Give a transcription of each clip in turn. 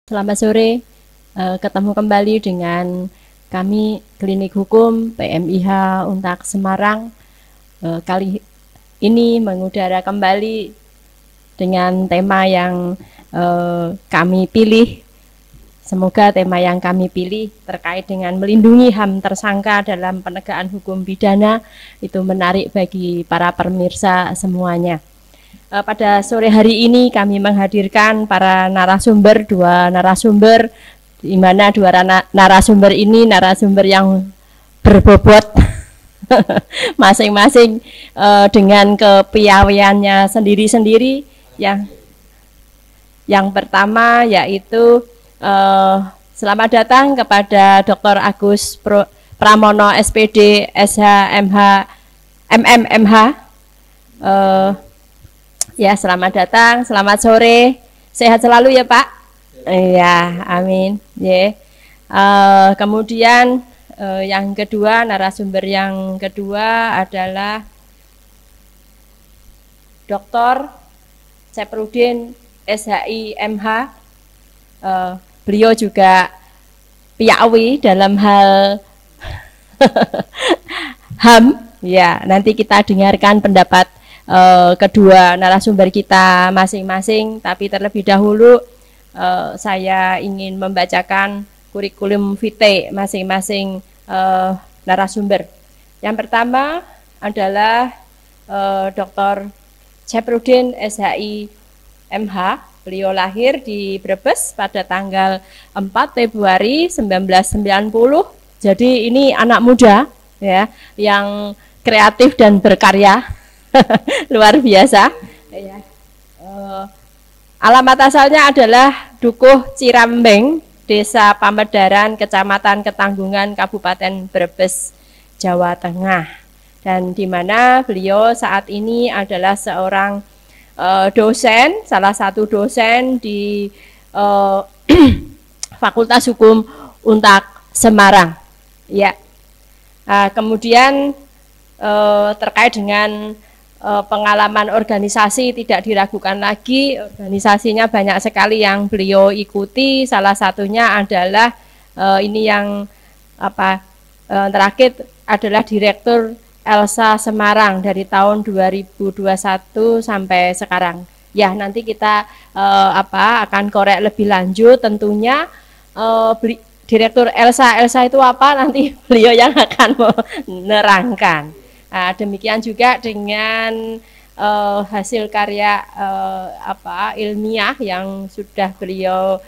Selamat sore, ketemu kembali dengan kami Klinik Hukum PMIH Untak Semarang. Kali ini mengudara kembali dengan tema yang kami pilih. Semoga tema yang kami pilih terkait dengan melindungi HAM tersangka dalam penegakan hukum pidana itu menarik bagi para pemirsa semuanya. Pada sore hari ini kami menghadirkan para narasumber, dua narasumber, di mana dua narasumber ini narasumber yang berbobot masing-masing dengan kepiawaiannya sendiri-sendiri. Yang pertama yaitu selamat datang kepada Dr. Agus Pramono SPD SHMH MMMH. Ya, selamat datang, selamat sore, sehat selalu ya Pak. Ya, amin. Kemudian yang kedua, narasumber yang kedua adalah Dr. Seprudin SHI MH. Beliau juga piawi dalam hal HAM. Ya, nanti kita dengarkan pendapat kedua narasumber kita masing-masing, tapi terlebih dahulu saya ingin membacakan kurikulum vitae masing-masing narasumber. Yang pertama adalah Dr. Seprudin SHI MH. Beliau lahir di Brebes pada tanggal 4 Februari 1990. Jadi ini anak muda ya yang kreatif dan berkarya. Luar biasa. Alamat asalnya adalah Dukuh Cirambeng, Desa Pamedaran, Kecamatan Ketanggungan, Kabupaten Brebes, Jawa Tengah. Dan di mana beliau saat ini adalah seorang dosen, salah satu dosen di Fakultas Hukum Untak Semarang. Ya. Kemudian terkait dengan pengalaman organisasi tidak diragukan lagi, organisasinya banyak sekali yang beliau ikuti, salah satunya adalah ini yang terakhir adalah Direktur Elsa Semarang dari tahun 2021 sampai sekarang. Ya, nanti kita akan korek lebih lanjut tentunya Direktur Elsa itu apa, nanti beliau yang akan menerangkan. Demikian juga dengan hasil karya ilmiah yang sudah beliau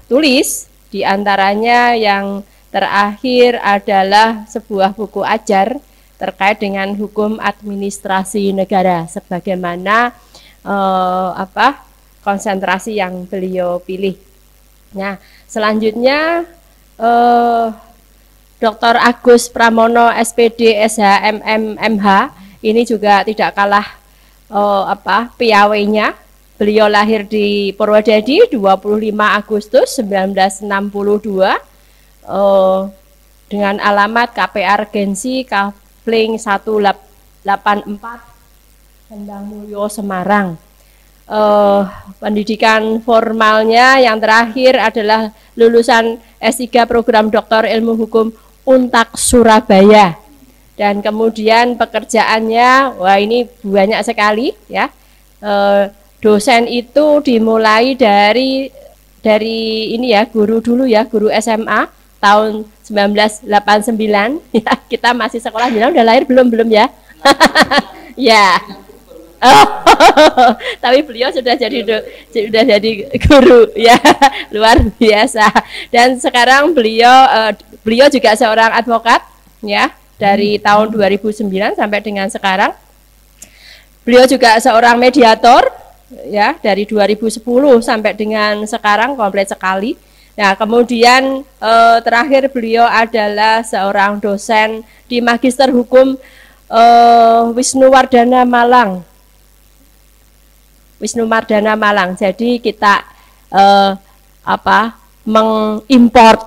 tulis, diantaranya yang terakhir adalah sebuah buku ajar terkait dengan hukum administrasi negara, sebagaimana konsentrasi yang beliau pilih. Nah, selanjutnya Dr. Agus Pramono SPD SHMMMH ini juga tidak kalah piawainya. Beliau lahir di Purwodadi 25 Agustus 1962 dengan alamat KPR Gensi Kafling 184 Sendang Mulyo Semarang. Pendidikan formalnya yang terakhir adalah lulusan S3 program Doktor Ilmu Hukum Untak Surabaya, dan kemudian pekerjaannya, wah ini banyak sekali ya. Dosen itu dimulai dari ini ya, guru dulu ya, guru SMA tahun 1989 ya, kita masih sekolah, udah lahir belum ya. Ya. Tapi beliau sudah jadi guru ya, luar biasa. Dan sekarang beliau juga seorang advokat ya, dari tahun 2009 sampai dengan sekarang. Beliau juga seorang mediator ya, dari 2010 sampai dengan sekarang, komplit sekali. Nah, kemudian terakhir beliau adalah seorang dosen di Magister Hukum Wisnuwardana Malang. Jadi kita mengimport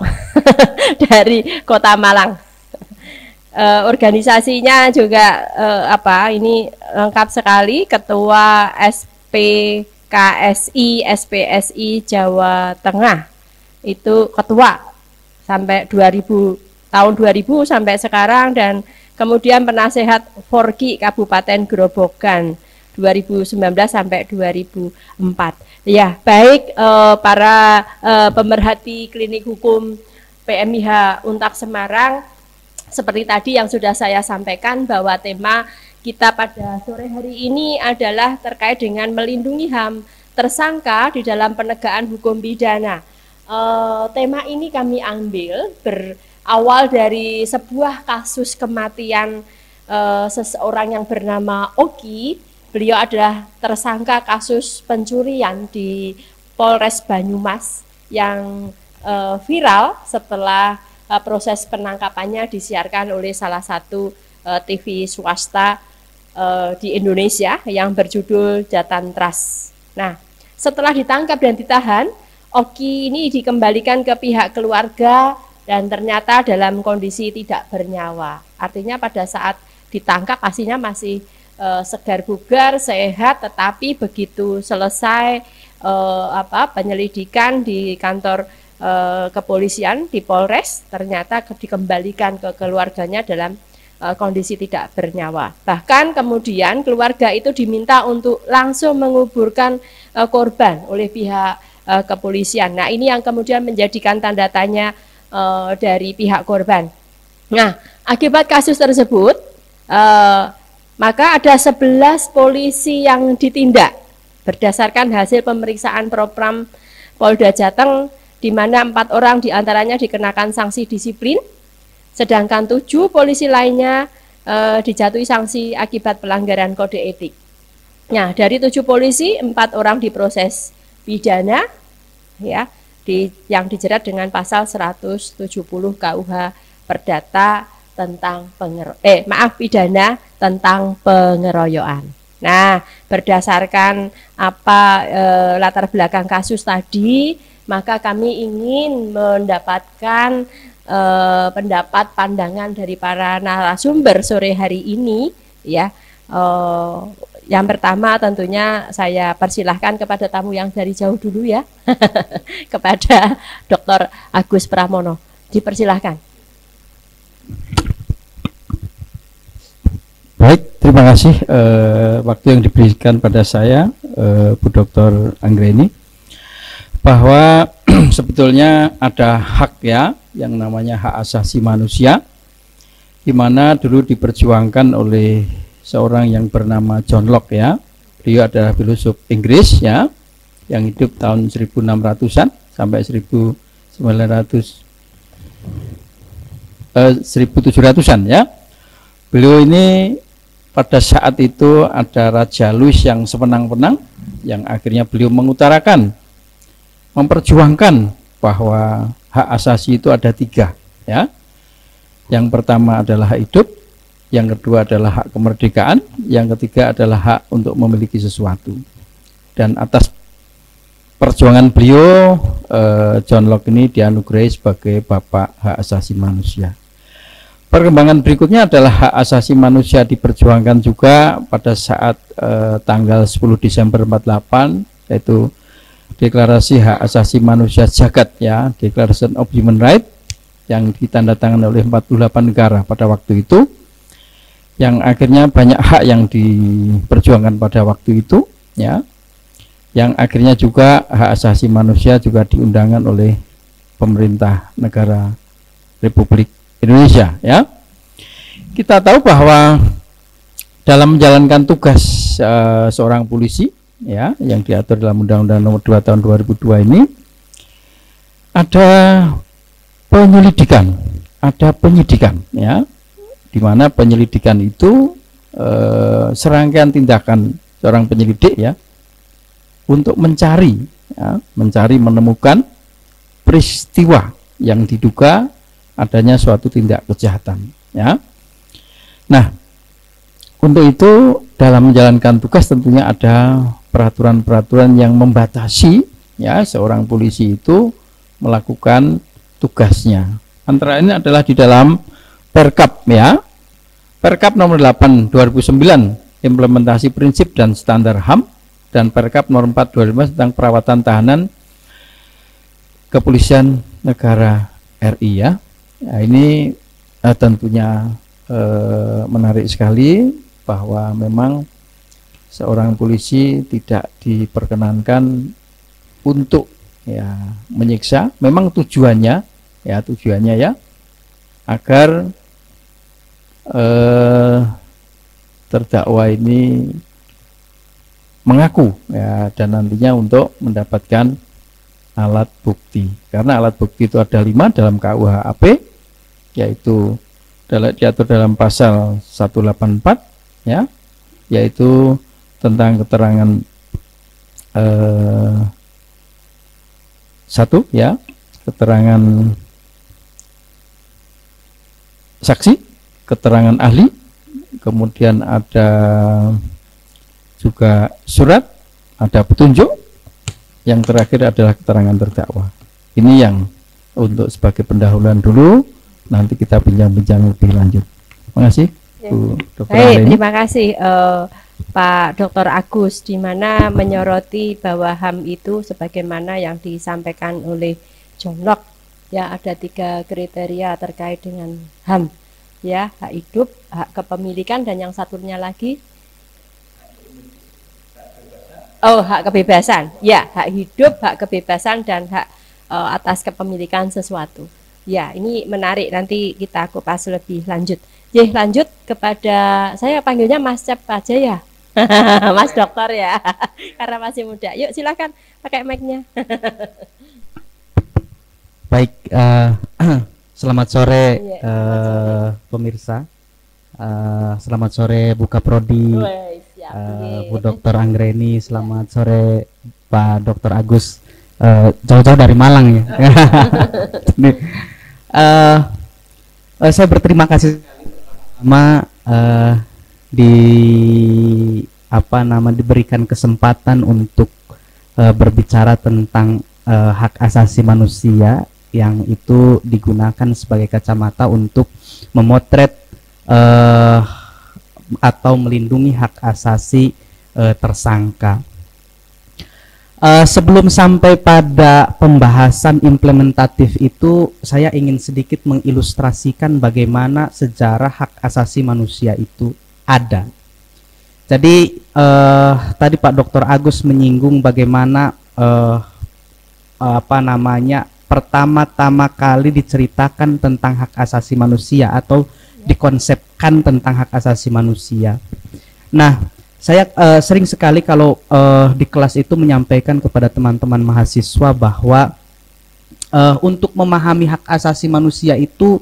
dari Kota Malang. Organisasinya juga ini lengkap sekali, Ketua SP KSI SPSI Jawa Tengah. Itu ketua sampai 2000 tahun 2000 sampai sekarang, dan kemudian penasehat Forki Kabupaten Grobogan 2019 sampai 2004. Ya, baik para pemerhati klinik hukum PMIH Untak Semarang, seperti tadi yang sudah saya sampaikan bahwa tema kita pada sore hari ini adalah terkait dengan melindungi HAM tersangka di dalam penegakan hukum pidana. Tema ini kami ambil berawal dari sebuah kasus kematian seseorang yang bernama Oki. Beliau adalah tersangka kasus pencurian di Polres Banyumas yang viral setelah proses penangkapannya disiarkan oleh salah satu TV swasta di Indonesia yang berjudul Jatan Trust. Nah, setelah ditangkap dan ditahan, Oki ini dikembalikan ke pihak keluarga dan ternyata dalam kondisi tidak bernyawa. Artinya pada saat ditangkap aslinya masih segar bugar, sehat, tetapi begitu selesai penyelidikan di kantor kepolisian di Polres, ternyata dikembalikan ke keluarganya dalam kondisi tidak bernyawa. Bahkan kemudian keluarga itu diminta untuk langsung menguburkan korban oleh pihak kepolisian. Nah, ini yang kemudian menjadikan tanda tanya dari pihak korban. Nah, akibat kasus tersebut, maka ada 11 polisi yang ditindak berdasarkan hasil pemeriksaan Propam Polda Jateng, di mana 4 orang diantaranya dikenakan sanksi disiplin, sedangkan 7 polisi lainnya dijatuhi sanksi akibat pelanggaran kode etik. Nah, dari 7 polisi, 4 orang diproses pidana, ya, yang dijerat dengan pasal 170 KUH Perdata tentang pidana tentang pengeroyokan. Nah, berdasarkan latar belakang kasus tadi, maka kami ingin mendapatkan pendapat pandangan dari para narasumber sore hari ini, ya. Yang pertama tentunya saya persilahkan kepada tamu yang dari jauh dulu, ya. Kepada Dr. Agus Pramono, dipersilahkan. Baik, terima kasih waktu yang diberikan pada saya, Bu Dr. Anggreni, bahwa sebetulnya ada hak, ya, yang namanya hak asasi manusia, di mana dulu diperjuangkan oleh seorang yang bernama John Locke, ya. Beliau adalah filosof Inggris, ya, yang hidup tahun 1600-an sampai 1700-an, ya. Beliau ini pada saat itu ada Raja Louis yang semenang-menang, yang akhirnya beliau mengutarakan, memperjuangkan bahwa hak asasi itu ada 3, ya. Yang pertama adalah hak hidup, yang kedua adalah hak kemerdekaan, yang ketiga adalah hak untuk memiliki sesuatu. Dan atas perjuangan beliau, John Locke ini dianugerahi sebagai bapak hak asasi manusia. Perkembangan berikutnya adalah hak asasi manusia diperjuangkan juga pada saat tanggal 10 Desember 48, yaitu Deklarasi Hak Asasi Manusia Jagat, ya, Declaration of Human Rights, yang ditandatangani oleh 48 negara pada waktu itu, yang akhirnya banyak hak yang diperjuangkan pada waktu itu, ya, yang akhirnya juga hak asasi manusia juga diundangkan oleh pemerintah negara Republik Indonesia, ya. Kita tahu bahwa dalam menjalankan tugas seorang polisi, ya, yang diatur dalam Undang-Undang Nomor 2 Tahun 2002 ini, ada penyelidikan, ada penyidikan, ya, di mana penyelidikan itu serangkaian tindakan seorang penyelidik, ya, untuk mencari, ya, menemukan peristiwa yang diduga adanya suatu tindak kejahatan, ya. Nah, untuk itu dalam menjalankan tugas tentunya ada peraturan-peraturan yang membatasi, ya, seorang polisi itu melakukan tugasnya. Antara ini adalah di dalam Perkap, ya, Perkap nomor 8 2009, implementasi prinsip dan standar HAM dan Perkap Nomor 4 2015 tentang perawatan tahanan Kepolisian Negara RI ya. Nah, ini tentunya menarik sekali bahwa memang seorang polisi tidak diperkenankan untuk ya menyiksa. Memang tujuannya ya agar terdakwa ini mengaku ya, dan nantinya untuk mendapatkan alat bukti, karena alat bukti itu ada 5 dalam KUHP, yaitu diatur dalam pasal 184 ya, yaitu tentang keterangan satu ya, keterangan saksi, keterangan ahli, kemudian ada juga surat, ada petunjuk, yang terakhir adalah keterangan terdakwa. Ini yang untuk sebagai pendahuluan dulu, nanti kita bincang-bincang lebih lanjut. Terima kasih, Bu Dr. Baik, terima kasih Pak Dr. Agus, di mana menyoroti bahwa HAM itu sebagaimana yang disampaikan oleh John Locke ya, ada 3 kriteria terkait dengan HAM ya, hak hidup, hak kepemilikan, dan yang satunya lagi hak kebebasan ya, hak hidup, hak kebebasan, dan hak atas kepemilikan sesuatu ya. Ini menarik, nanti kita kupas lebih lanjut. Lanjut kepada, saya panggilnya Mas Cep aja ya. Mas Dokter ya, karena masih muda. Yuk silakan pakai mic-nya. Baik, selamat sore pemirsa. Selamat sore Bu Kaprodi, Bu Dr. Anggreni. Selamat sore Pak Dr. Agus. Jauh-jauh dari Malang ya. Saya berterima kasih sama diberikan kesempatan untuk berbicara tentang hak asasi manusia, yang itu digunakan sebagai kacamata untuk memotret atau melindungi hak asasi tersangka. Sebelum sampai pada pembahasan implementatif itu, saya ingin sedikit mengilustrasikan bagaimana sejarah hak asasi manusia itu ada. Jadi tadi Pak Dr. Agus menyinggung bagaimana pertama-tama kali diceritakan tentang hak asasi manusia atau dikonsepkan tentang hak asasi manusia. Nah, saya sering sekali kalau di kelas itu menyampaikan kepada teman-teman mahasiswa bahwa untuk memahami hak asasi manusia itu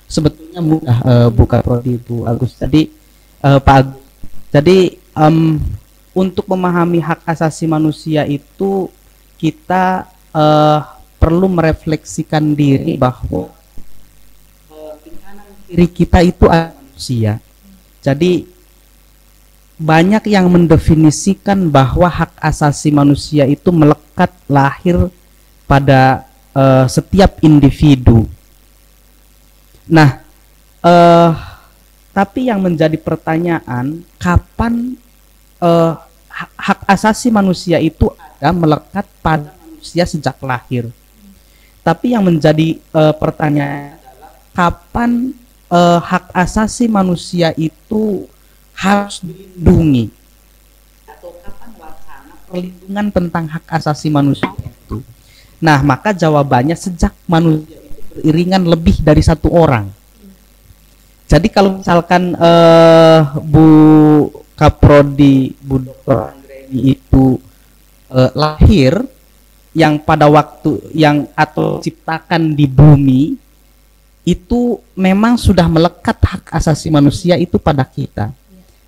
sebetulnya mudah, Bu Kaprodi, Bu Agus tadi, Pak Agus. Jadi untuk memahami hak asasi manusia itu kita perlu merefleksikan diri bahwa diri kita itu adalah manusia. Jadi banyak yang mendefinisikan bahwa hak asasi manusia itu melekat lahir pada setiap individu. Nah, tapi yang menjadi pertanyaan, kapan hak asasi manusia itu ada melekat pada manusia sejak lahir? Tapi yang menjadi pertanyaan adalah kapan hak asasi manusia itu harus dilindungi, atau kapan wacana perlindungan tentang hak asasi manusia itu? Nah, maka jawabannya sejak manusia itu beriringan lebih dari 1 orang. Jadi kalau misalkan Bu Kaprodi, Bu Dr. Anggreni itu lahir yang pada waktu yang atau ciptakan di bumi, itu memang sudah melekat hak asasi manusia itu pada kita.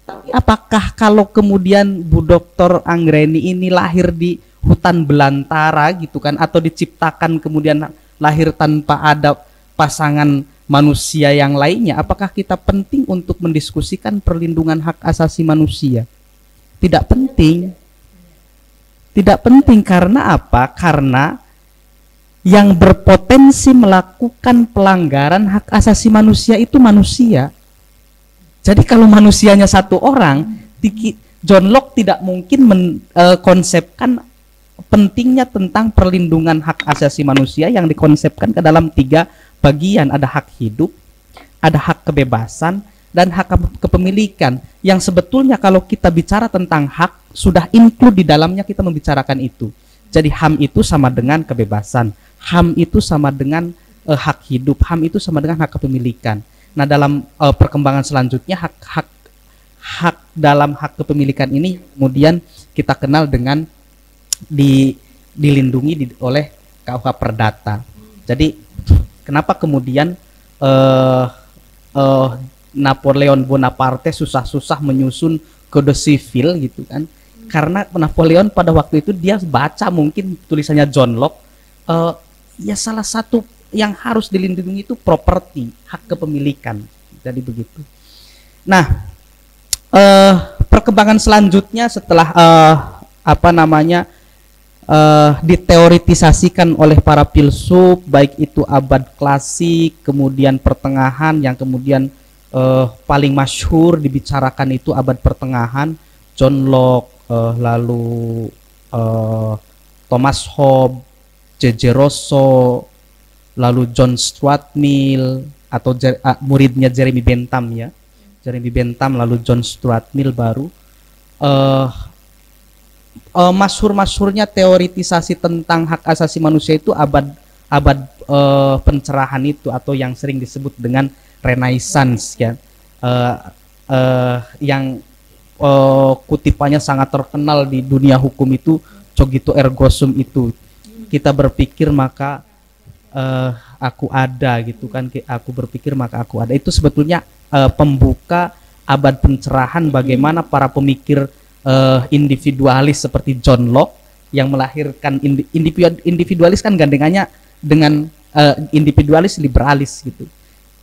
Tapi apakah kalau kemudian Bu Dr. Anggreni ini lahir di hutan belantara gitu kan, atau diciptakan kemudian lahir tanpa ada pasangan manusia yang lainnya, apakah kita penting untuk mendiskusikan perlindungan hak asasi manusia? Tidak penting. Tidak penting, karena apa? Karena yang berpotensi melakukan pelanggaran hak asasi manusia itu manusia. Jadi kalau manusianya 1 orang, John Locke tidak mungkin mengkonsepkan pentingnya tentang perlindungan hak asasi manusia yang dikonsepkan ke dalam 3 bagian. Ada hak hidup, ada hak kebebasan, dan hak kepemilikan, yang sebetulnya kalau kita bicara tentang hak sudah include di dalamnya, kita membicarakan itu. Jadi HAM itu sama dengan kebebasan, HAM itu sama dengan hak hidup, HAM itu sama dengan hak kepemilikan. Nah, dalam perkembangan selanjutnya hak dalam hak kepemilikan ini kemudian kita kenal dengan dilindungi oleh KUH Perdata. Jadi kenapa kemudian Napoleon Bonaparte susah-susah menyusun kode sivil gitu kan? Karena Napoleon pada waktu itu dia baca mungkin tulisannya John Locke, ya salah satu yang harus dilindungi itu properti, hak kepemilikan. Jadi begitu. Nah, perkembangan selanjutnya setelah diteoritisasikan oleh para filsuf, baik itu abad klasik, kemudian pertengahan, yang kemudian paling masyhur dibicarakan itu abad pertengahan, John Locke, lalu Thomas Hobbes, J.J. Rousseau, lalu John Stuart Mill atau muridnya Jeremy Bentham ya, Jeremy Bentham, lalu John Stuart Mill baru. Masyhur-masyhurnya teoritisasi tentang hak asasi manusia itu abad pencerahan itu, atau yang sering disebut dengan Renaissance ya, yang kutipannya sangat terkenal di dunia hukum itu cogito ergo sum itu. Kita berpikir maka aku ada gitu kan, aku berpikir maka aku ada. Itu sebetulnya pembuka abad pencerahan, bagaimana para pemikir individualis seperti John Locke yang melahirkan individualis kan gandengannya dengan individualis liberalis gitu.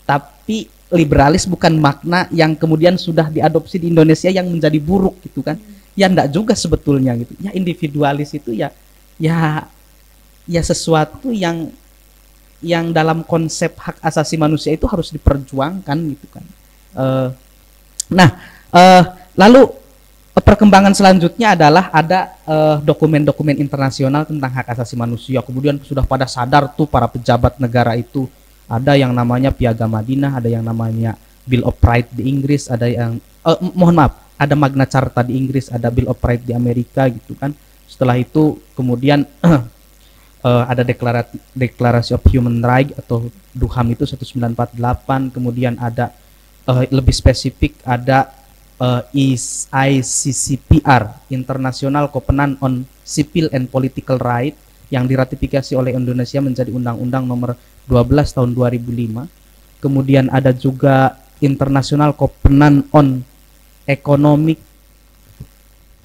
Tapi liberalis bukan makna yang kemudian sudah diadopsi di Indonesia yang menjadi buruk gitu kan. Ya enggak juga sebetulnya gitu. Ya individualis itu ya sesuatu yang dalam konsep hak asasi manusia itu harus diperjuangkan gitu kan. Lalu perkembangan selanjutnya adalah ada dokumen-dokumen internasional tentang hak asasi manusia. Kemudian sudah pada sadar tuh para pejabat negara itu, ada yang namanya Piagam Madinah, ada yang namanya Bill of Rights di Inggris, ada yang ada Magna Carta di Inggris, ada Bill of Rights di Amerika gitu kan. Setelah itu kemudian ada Declaration of Human Rights atau DUHAM itu 1948, kemudian ada lebih spesifik ada ICCPR, International Covenant on Civil and Political Rights, yang diratifikasi oleh Indonesia menjadi Undang-Undang Nomor 12 tahun 2005. Kemudian ada juga International Covenant on Economic,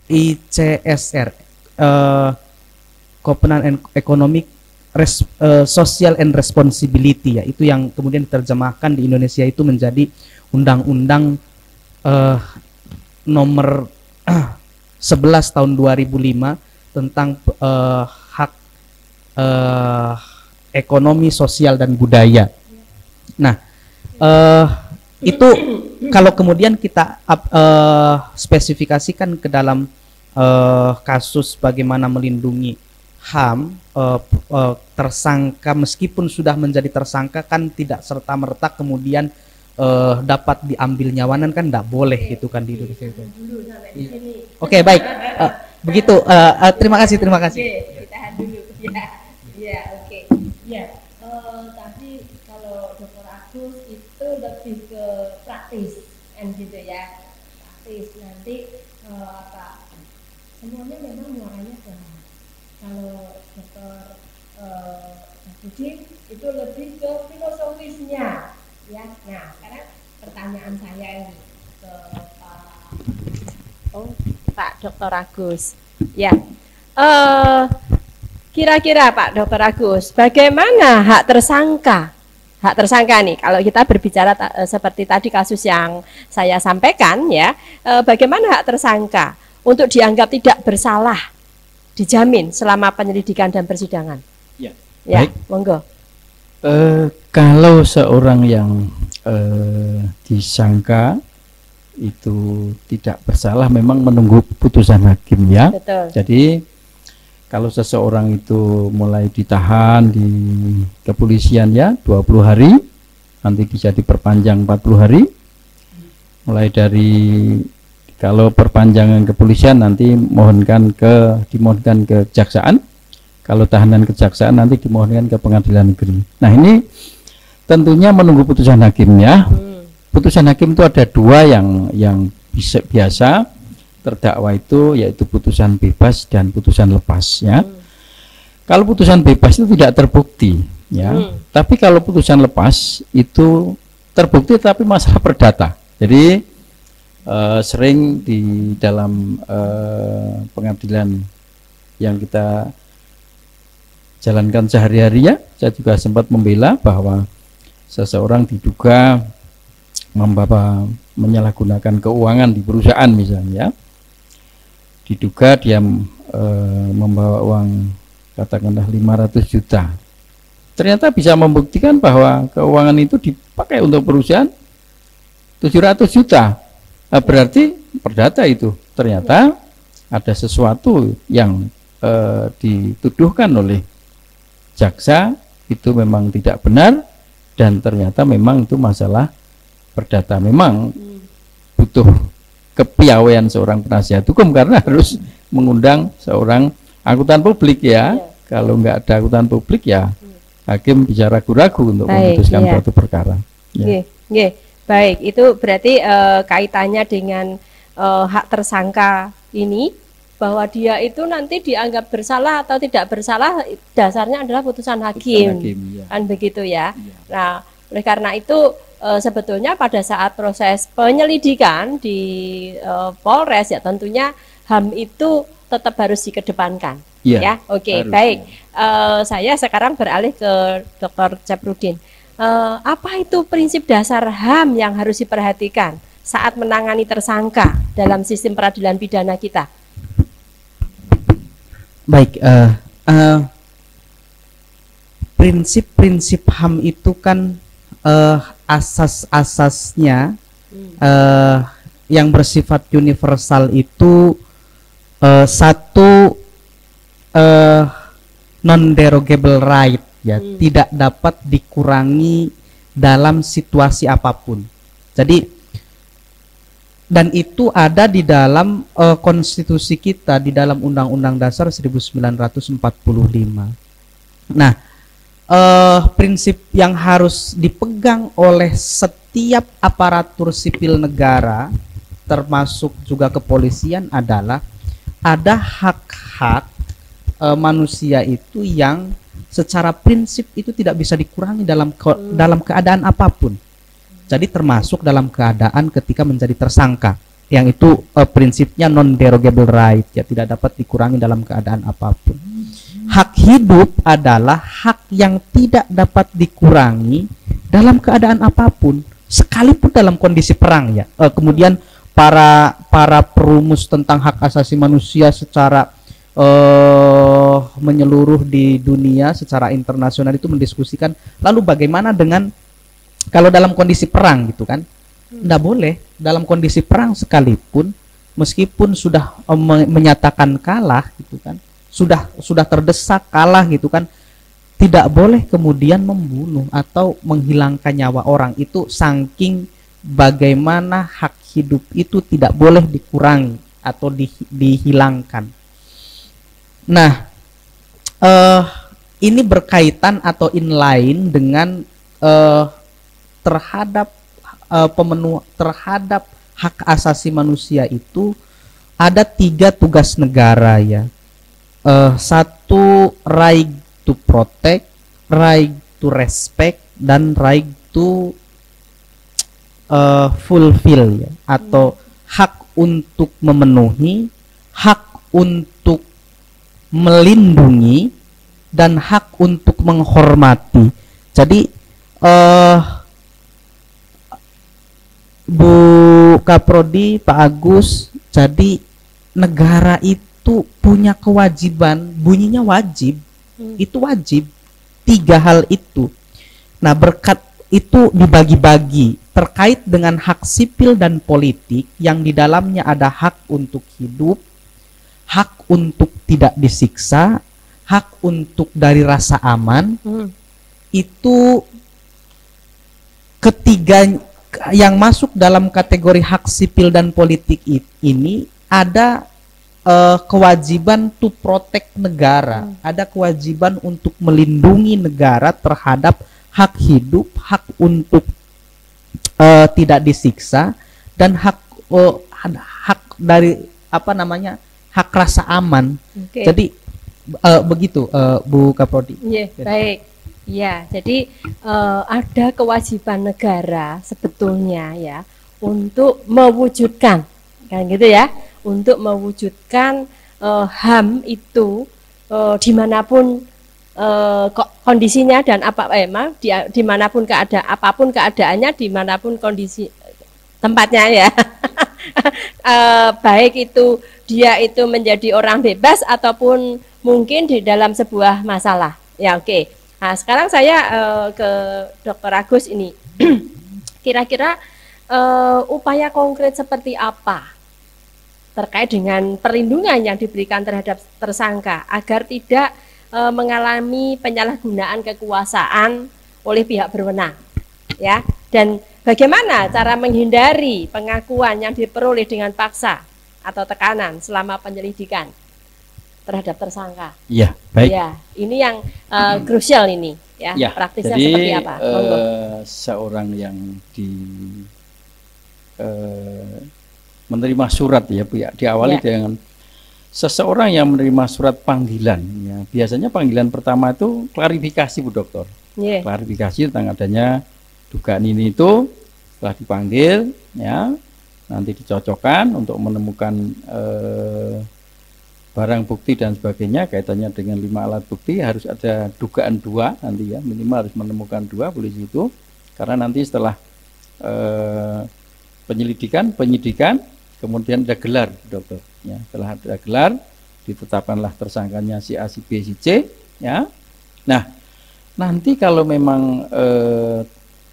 ICSR, Covenant and Economic Social and Responsibility ya, itu yang kemudian diterjemahkan di Indonesia itu menjadi Undang-Undang nomor 11 tahun 2005 tentang hak ekonomi, sosial, dan budaya. Nah, itu kalau kemudian kita spesifikasikan ke dalam kasus bagaimana melindungi HAM, tersangka meskipun sudah menjadi tersangka kan tidak serta-merta kemudian dapat diambil nyawanan, kan tidak boleh gitu kan di Indonesia itu. Oke, baik. Begitu. Terima kasih. Ditahan dulu. Ya, oke. Ya, tadi kalau Dr. Agus itu lebih ke praktis, kan gitu ya. Praktis nanti semuanya memang muaranya ke kalau Dr. Budi itu lebih ke filosofisnya, ya. Nah, sekarang pertanyaan saya ini ke Pak Dr. Agus, ya. Kira-kira Pak Dr. Agus, bagaimana hak tersangka? Hak tersangka nih, kalau kita berbicara seperti tadi kasus yang saya sampaikan ya, bagaimana hak tersangka untuk dianggap tidak bersalah dijamin selama penyelidikan dan persidangan? Ya, baik. Monggo. Kalau seorang yang disangka itu tidak bersalah memang menunggu putusan hakim ya. Betul. Jadi kalau seseorang itu mulai ditahan di kepolisian ya 20 hari, nanti bisa diperpanjang 40 hari. Mulai dari kalau perpanjangan kepolisian nanti dimohonkan ke kejaksaan. Kalau tahanan kejaksaan nanti dimohonkan ke pengadilan negeri. Nah, ini tentunya menunggu putusan hakim ya. Putusan hakim itu ada dua yang biasa terdakwa itu, yaitu putusan bebas dan putusan lepas ya. Kalau putusan bebas itu tidak terbukti ya. Tapi kalau putusan lepas itu terbukti tapi masalah perdata. Jadi sering di dalam pengadilan yang kita jalankan sehari-hari ya, saya juga sempat membela bahwa seseorang diduga menyalahgunakan keuangan di perusahaan misalnya, diduga dia membawa uang katakanlah 500 juta, ternyata bisa membuktikan bahwa keuangan itu dipakai untuk perusahaan 700 juta. Nah, berarti perdata itu ternyata ada sesuatu yang dituduhkan oleh jaksa itu memang tidak benar, dan ternyata memang itu masalah perdata. Memang butuh kepiawaian seorang penasihat hukum karena harus mengundang seorang akuntan publik ya. Kalau nggak ada akuntan publik ya hakim bisa ragu-ragu untuk memutuskan suatu perkara. Ya. Baik, itu berarti kaitannya dengan hak tersangka ini, bahwa dia itu nanti dianggap bersalah atau tidak bersalah dasarnya adalah putusan hakim, kan begitu ya. Nah, oleh karena itu sebetulnya pada saat proses penyelidikan di Polres ya tentunya HAM itu tetap harus dikedepankan ya. Oke, baik. Saya sekarang beralih ke Dr. Caprudin. Apa itu prinsip dasar HAM yang harus diperhatikan saat menangani tersangka dalam sistem peradilan pidana kita? Baik, prinsip-prinsip HAM itu kan asas-asasnya yang bersifat universal itu satu, non-derogable right ya, tidak dapat dikurangi dalam situasi apapun. Jadi, dan itu ada di dalam konstitusi kita, di dalam Undang-Undang Dasar 1945. Nah, prinsip yang harus dipegang oleh setiap aparatur sipil negara, termasuk juga kepolisian, adalah ada hak-hak manusia itu yang secara prinsip itu tidak bisa dikurangi dalam keadaan apapun. Jadi termasuk dalam keadaan ketika menjadi tersangka, yang itu prinsipnya non-derogable right ya, tidak dapat dikurangi dalam keadaan apapun. Hak hidup adalah hak yang tidak dapat dikurangi dalam keadaan apapun, sekalipun dalam kondisi perang ya. Kemudian para perumus tentang hak asasi manusia secara menyeluruh di dunia, secara internasional itu mendiskusikan, lalu bagaimana dengan kalau dalam kondisi perang gitu kan? Tidak boleh dalam kondisi perang sekalipun, meskipun sudah menyatakan kalah gitu kan, sudah terdesak kalah gitu kan, tidak boleh kemudian membunuh atau menghilangkan nyawa orang. Itu saking bagaimana hak hidup itu tidak boleh dikurangi atau dihilangkan. Nah, ini berkaitan atau inline dengan terhadap terhadap hak asasi manusia itu ada 3 tugas negara ya. Satu, right to protect, right to respect, dan right to fulfill ya, atau hak untuk memenuhi, hak untuk melindungi, dan hak untuk menghormati. Jadi Bu Kaprodi, Pak Agus, jadi negara itu punya kewajiban, bunyinya wajib, itu wajib 3 hal itu. Nah, berkat itu dibagi-bagi terkait dengan hak sipil dan politik yang di dalamnya ada hak untuk hidup, hak untuk tidak disiksa, hak untuk dari rasa aman, itu ketiga yang masuk dalam kategori hak sipil dan politik ini ada kewajiban to protect negara, ada kewajiban untuk melindungi negara terhadap hak hidup, hak untuk tidak disiksa, dan hak dari hak rasa aman. Jadi begitu Bu Kaprodi. Baik. Ya, jadi ada kewajiban negara sebetulnya ya untuk mewujudkan, kan gitu ya, untuk mewujudkan HAM itu dimanapun kondisinya dan dimanapun apapun keadaannya, dimanapun kondisi tempatnya ya. Baik itu dia itu menjadi orang bebas ataupun mungkin di dalam sebuah masalah. Ya, oke. Nah, sekarang saya ke Dr. Agus ini. Kira-kira upaya konkret seperti apa terkait dengan perlindungan yang diberikan terhadap tersangka agar tidak mengalami penyalahgunaan kekuasaan oleh pihak berwenang, ya? Dan bagaimana cara menghindari pengakuan yang diperoleh dengan paksa atau tekanan selama penyelidikan terhadap tersangka? Ya, baik. Ya, ini yang krusial ini, ya. Praktisnya jadi, seperti apa? Seorang yang menerima surat ya Bu ya, diawali dengan seseorang yang menerima surat panggilan ya. Biasanya panggilan pertama itu klarifikasi Bu Dokter. Klarifikasi tentang adanya dugaan ini itu, setelah dipanggil ya, nanti dicocokkan untuk menemukan barang bukti dan sebagainya, kaitannya dengan 5 alat bukti harus ada dugaan 2 nanti ya, minimal harus menemukan 2 polisi itu, karena nanti setelah penyidikan, kemudian ada gelar Dokter ya. Setelah ada gelar ditetapkanlah tersangkanya si A, si B, si C ya. Nah, nanti kalau memang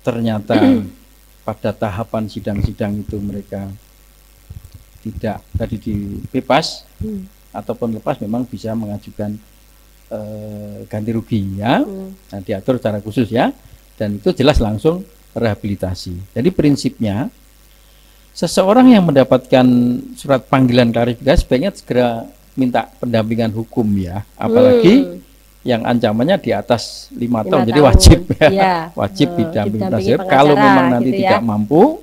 ternyata pada tahapan sidang-sidang itu mereka tidak tadi dibebas ataupun lepas, memang bisa mengajukan ganti rugi ya. Nah, diatur secara khusus ya, dan itu jelas langsung rehabilitasi. Jadi prinsipnya seseorang yang mendapatkan surat panggilan klarifikasi sebaiknya segera minta pendampingan hukum ya, apalagi yang ancamannya di atas 5 tahun, jadi wajib ya, wajib didampingi. Kalau memang nanti gitu tidak mampu,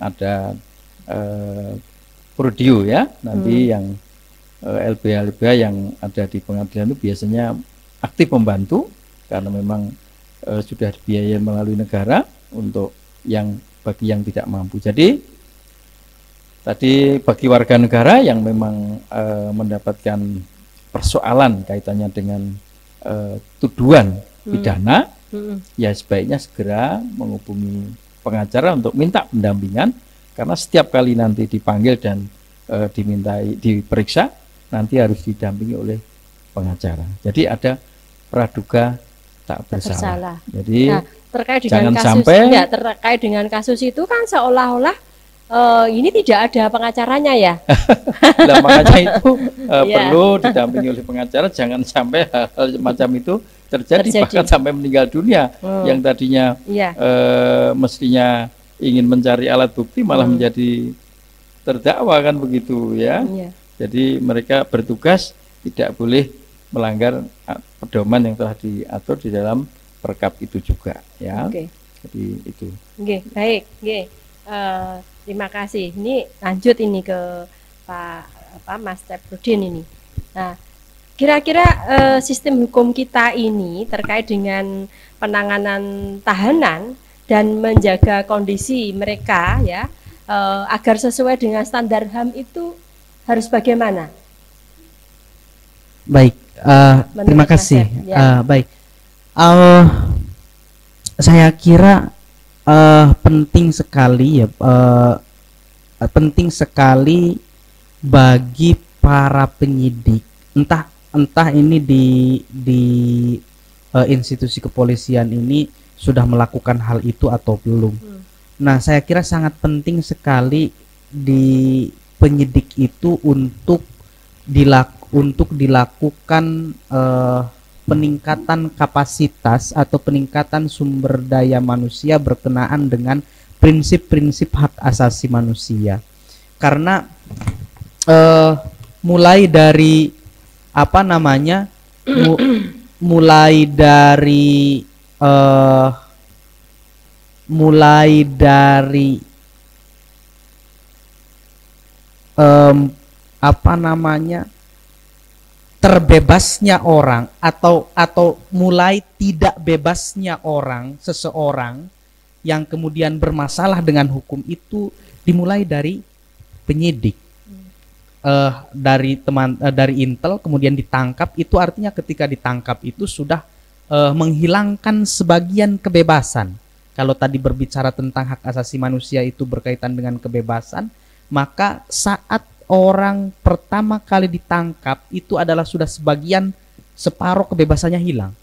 ada prodio ya, nanti yang LBH yang ada di pengadilan itu biasanya aktif membantu, karena memang sudah dibiayai melalui negara untuk bagi yang tidak mampu. Jadi tadi bagi warga negara yang memang mendapatkan persoalan kaitannya dengan tuduhan pidana, ya sebaiknya segera menghubungi pengacara untuk minta pendampingan, karena setiap kali nanti dipanggil dan diperiksa, nanti harus didampingi oleh pengacara. Jadi ada praduga tak bersalah. Jadi terkait dengan terkait dengan kasus itu kan seolah-olah ini tidak ada pengacaranya ya. Nah, makanya itu perlu didampingi oleh pengacara, jangan sampai hal macam itu terjadi. Bahkan sampai meninggal dunia. Yang tadinya mestinya ingin mencari alat bukti malah menjadi terdakwa, kan begitu ya. Jadi mereka bertugas tidak boleh melanggar pedoman yang telah diatur di dalam perkap itu juga ya. Jadi itu. Baik. Terima kasih. Ini lanjut ini ke Mas Teprodin ini. Nah, kira-kira sistem hukum kita ini terkait dengan penanganan tahanan dan menjaga kondisi mereka ya, agar sesuai dengan standar HAM itu harus bagaimana? Baik, terima kasih. Baik, saya kira penting sekali ya, penting sekali bagi para penyidik, entah ini di institusi kepolisian ini sudah melakukan hal itu atau belum. Nah, saya kira sangat penting sekali di penyidik itu untuk dilakukan peningkatan kapasitas atau peningkatan sumber daya manusia berkenaan dengan prinsip-prinsip hak asasi manusia. Karena mulai dari apa namanya, mulai dari apa namanya, terbebasnya orang atau mulai tidak bebasnya seseorang yang kemudian bermasalah dengan hukum itu dimulai dari penyidik. Dari intel kemudian ditangkap, itu artinya ketika ditangkap itu sudah menghilangkan sebagian kebebasan. Kalau tadi berbicara tentang hak asasi manusia itu berkaitan dengan kebebasan, maka saat orang pertama kali ditangkap itu adalah sudah separuh kebebasannya hilang.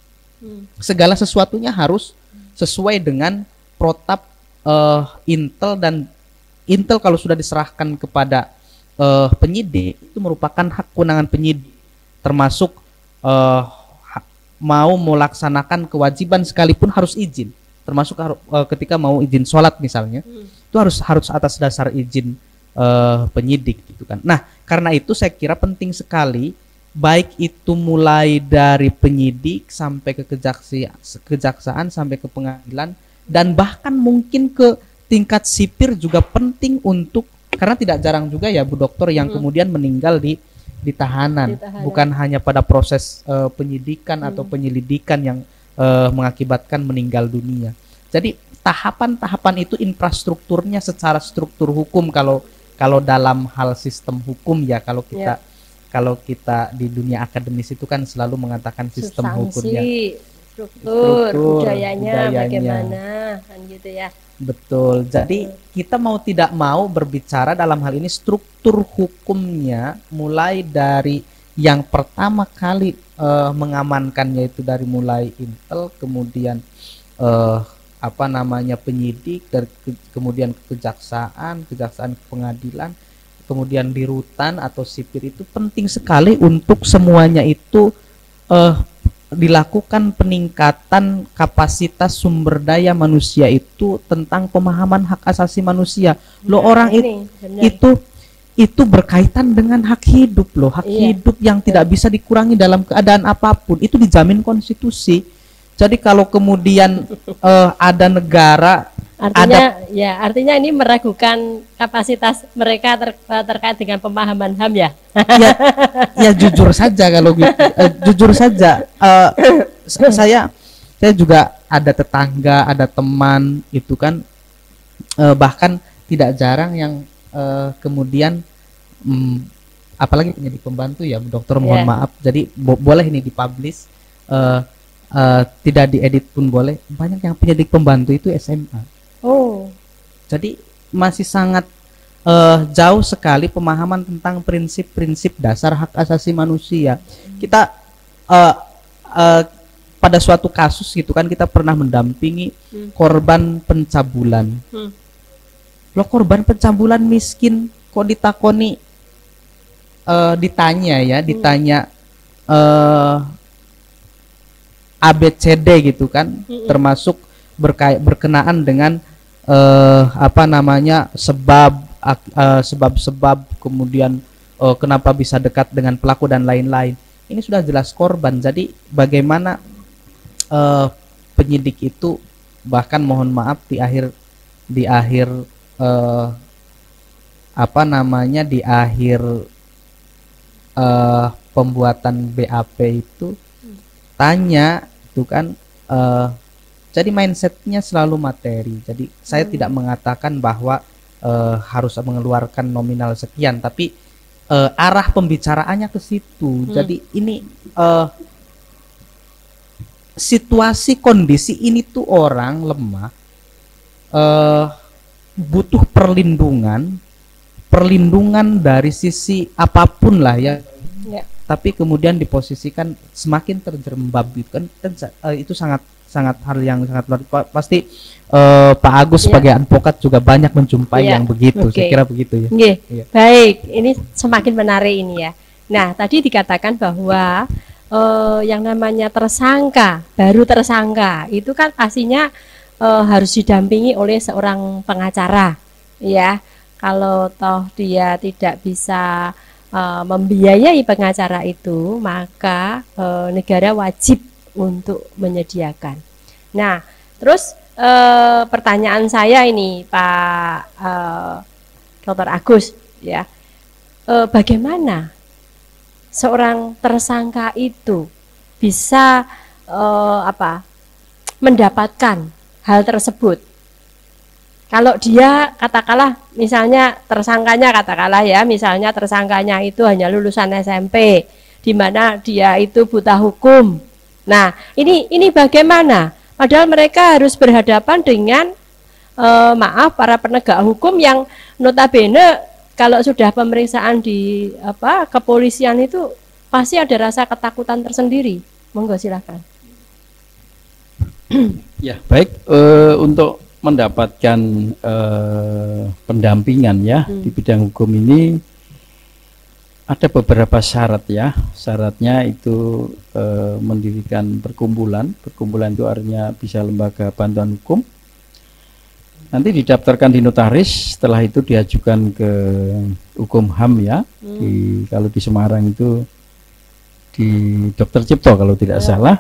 Segala sesuatunya harus sesuai dengan protap intel, dan intel kalau sudah diserahkan kepada penyidik itu merupakan hak kewenangan penyidik, termasuk mau melaksanakan kewajiban sekalipun harus izin, termasuk ketika mau izin sholat misalnya, itu harus atas dasar izin penyidik gitu kan. Nah, karena itu saya kira penting sekali, baik itu mulai dari penyidik sampai ke kejaksaan sampai ke pengadilan, dan bahkan mungkin ke tingkat sipir juga penting untuk, karena tidak jarang juga ya Bu Dokter yang kemudian meninggal di tahanan, bukan hanya pada proses penyidikan atau penyelidikan yang mengakibatkan meninggal dunia. Jadi tahapan-tahapan itu infrastrukturnya secara struktur hukum, kalau dalam hal sistem hukum ya, kalau kita di dunia akademis itu kan selalu mengatakan sistem hukumnya, struktur budayanya bagaimana kan gitu ya. Betul. Jadi kita mau tidak mau berbicara dalam hal ini struktur hukumnya, mulai dari yang pertama kali mengamankannya itu dari mulai intel, kemudian penyidik, dari kemudian kejaksaan ke pengadilan, kemudian di rutan atau sipir, itu penting sekali untuk semuanya itu dilakukan peningkatan kapasitas sumber daya manusia itu tentang pemahaman hak asasi manusia. Orang itu berkaitan dengan hak hidup hak hidup yang tidak bisa dikurangi dalam keadaan apapun, itu dijamin konstitusi. Jadi kalau kemudian ada negara, artinya ini meragukan kapasitas mereka terkait dengan pemahaman HAM ya. Ya jujur saja kalau gitu, jujur saja. Saya juga ada tetangga, ada teman itu kan, bahkan tidak jarang yang kemudian apalagi penyidik pembantu ya Bu Dokter, mohon maaf. Jadi boleh ini dipublish. Tidak diedit pun boleh. Banyak yang penyidik pembantu itu SMA. Jadi masih sangat jauh sekali pemahaman tentang prinsip-prinsip dasar hak asasi manusia. Kita pada suatu kasus gitu kan, kita pernah mendampingi korban pencabulan. Korban pencabulan miskin kok ditakoni, ditanya ABCD gitu kan, termasuk berkenaan dengan sebab-sebab, kemudian kenapa bisa dekat dengan pelaku dan lain-lain. Ini sudah jelas korban. Jadi bagaimana penyidik itu bahkan mohon maaf di akhir pembuatan BAP itu tanya itu kan, jadi mindsetnya selalu materi. Jadi saya tidak mengatakan bahwa harus mengeluarkan nominal sekian, tapi arah pembicaraannya ke situ. Jadi ini situasi kondisi ini tuh orang lemah, butuh perlindungan dari sisi apapun lah ya. Tapi kemudian diposisikan semakin terjerembab gitu kan, itu sangat sangat hal yang sangat luar pasti Pak Agus Iya. sebagai advokat juga banyak menjumpai Iya, yang begitu. oke. Saya kira begitu ya. Nggih, Iya. baik. Ini semakin menarik ini ya. Nah, tadi dikatakan bahwa yang namanya tersangka, baru tersangka, itu kan pastinya harus didampingi oleh seorang pengacara, ya. Kalau toh dia tidak bisa membiayai pengacara itu, maka negara wajib untuk menyediakan. Nah, terus pertanyaan saya ini, Pak Dr. Agus, ya, bagaimana seorang tersangka itu bisa mendapatkan hal tersebut? Kalau dia katakanlah misalnya tersangkanya itu hanya lulusan SMP, di mana dia itu buta hukum. Nah, ini bagaimana? Padahal mereka harus berhadapan dengan para penegak hukum yang notabene kalau sudah pemeriksaan di kepolisian itu pasti ada rasa ketakutan tersendiri. Monggo silakan. Ya, baik, untuk mendapatkan pendampingan ya di bidang hukum ini ada beberapa syarat ya. Syaratnya itu mendirikan perkumpulan. Perkumpulan itu artinya bisa lembaga bantuan hukum. Nanti didaftarkan di notaris, setelah itu diajukan ke hukum HAM ya. Kalau di Semarang itu di Dr. Cipto kalau tidak salah.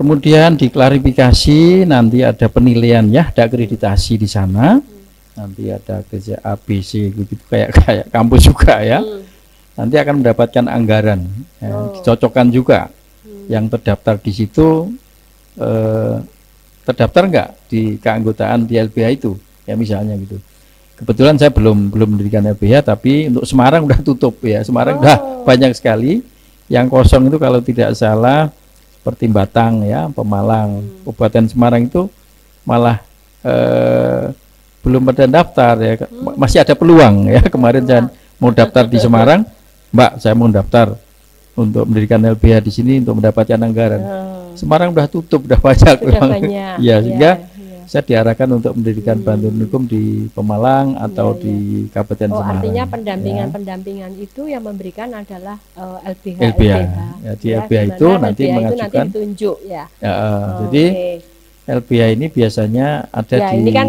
Kemudian diklarifikasi, nanti ada penilaian ya, ada akreditasi di sana. Nanti ada kerja ABC gitu kayak kampus juga ya. Nanti akan mendapatkan anggaran, ya, dicocokkan juga. Yang terdaftar di situ terdaftar enggak di keanggotaan di LBH itu, ya misalnya gitu. Kebetulan saya belum mendirikan LBH, tapi untuk Semarang udah tutup ya. Semarang udah banyak sekali. Yang kosong itu kalau tidak salah seperti Batang ya, Pemalang, Kabupaten Semarang itu malah belum pada daftar ya. Masih ada peluang ya. Kemarin saya mau daftar di Semarang, Mbak, saya mau daftar untuk mendirikan LBH di sini untuk mendapatkan anggaran. Semarang udah tutup, udah banyak. Ya, sehingga saya diarahkan untuk mendirikan bantuan hukum di Pemalang atau di Kabupaten Semarang. Artinya pendampingan itu yang memberikan adalah LBH. Ya, di LBH itu nanti mengajukan ditunjuk ya. Jadi LBH ini biasanya ada ya, di. Ini kan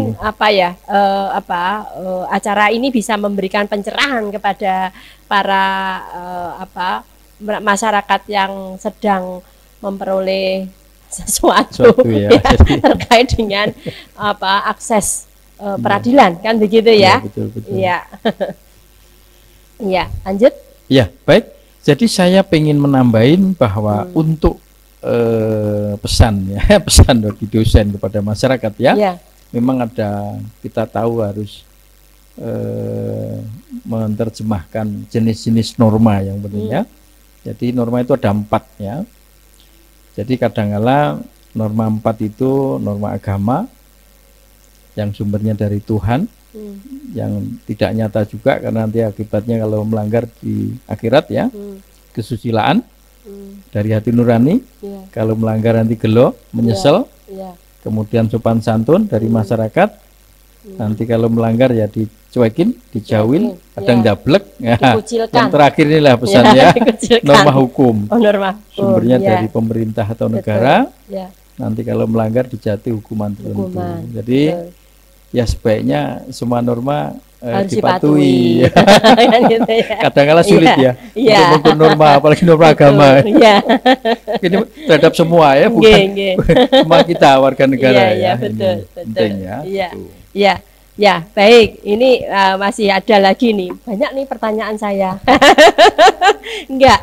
acara ini bisa memberikan pencerahan kepada para masyarakat yang sedang memperoleh sesuatu ya, terkait dengan akses peradilan kan begitu ya. Betul. Iya. Iya, lanjut. Ya, baik. Jadi saya ingin menambahin bahwa untuk pesan ya, pesan dari dosen kepada masyarakat ya. Memang kita tahu harus menerjemahkan jenis-jenis norma yang benar ya. Jadi norma itu ada 4 ya. Jadi kadang-kala norma 4 itu norma agama yang sumbernya dari Tuhan, yang tidak nyata juga karena nanti akibatnya kalau melanggar di akhirat ya, kesusilaan dari hati nurani, kalau melanggar nanti gelo, menyesal, kemudian sopan santun dari masyarakat, nanti kalau melanggar ya dicuekin, dijauhin, kadang dablek. Yang terakhir inilah pesannya norma hukum. Sumbernya dari pemerintah atau negara. Nanti kalau melanggar dijatuhi hukuman tertentu. Jadi ya sebaiknya semua norma harus dipatuhi. Kadang-kala sulit ya untuk mengukur norma, apalagi norma agama. Ini terhadap semua ya, bukan cuma kita warga negara ya. Betul. Penting ya. Ya, baik. Ini masih ada lagi nih. Banyak nih pertanyaan saya. Enggak.